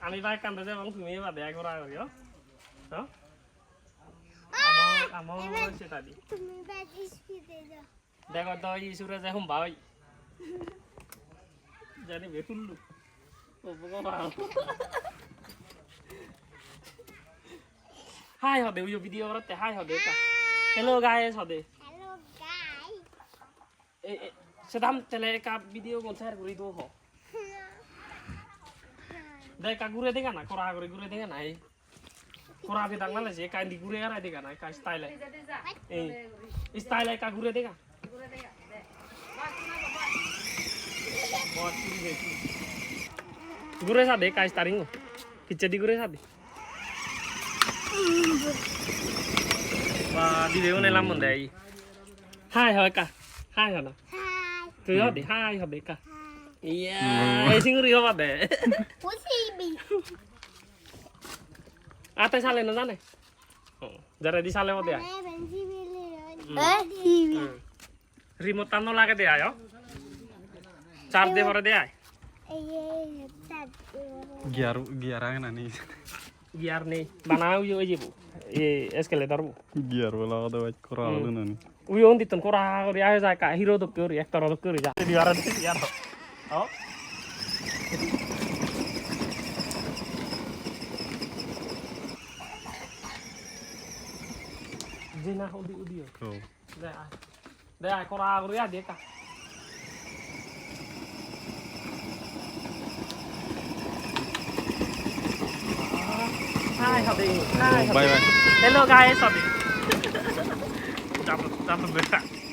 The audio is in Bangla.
আমি ভাই কান্দে যাবো তুমি এবার দেখা করা করিও হ্যাঁ আমার সেটা দি তুমি বাজিস ফিরে যাও দেখো তো ইসুরে যে হুম ভাই জানি বেকুল্লু ও ভগবান হাই হবে ওই ভিডিও করতে হাই হবে কা হ্যালো গাইস হবে হ্যালো গাইস এ সেদাম চলে কা ভিডিও কোন শেয়ার করি তো হ দেখ কা ঘুরে দেখা না করা করে ঘুরে দেখা না এই করা বে দাং না সে কান্দি ঘুরে আর দেখা না কা স্টাইল এই স্টাইল কা ঘুরে দেখা ঘুরে সাদে কা স্টারিং পিছে দি ঘুরে সাদে বা di বেগুন এলাম মন দেই হাই হয় কা হাই হয় না হাই তুই হদে হাই হবে কা ইয়া এই সিঙ্গুরি হবা দে পুসিবি আতে সালে না জানে যারা দি সালে মধ্যে আয় রিমোট টানো লাগে দে আয় চার দে পরে দে আয় Giar ang nani. গিয়ার নেই বানাও ওই যাবো এ escalator Giar wala ka daw kurang nani. ওই ওন দিতন কোরা করে আয় যায় কা হিরো দক করে একটার দক করে যা দিওয়ার দিয়ার ও জিনা হদি উদিও Ko. দে আয় কোরা করে আয় দে কা Hai Hobby. Hai Hobby. Bye bye. Hello guys Hobby. Chào chào tạm biệt.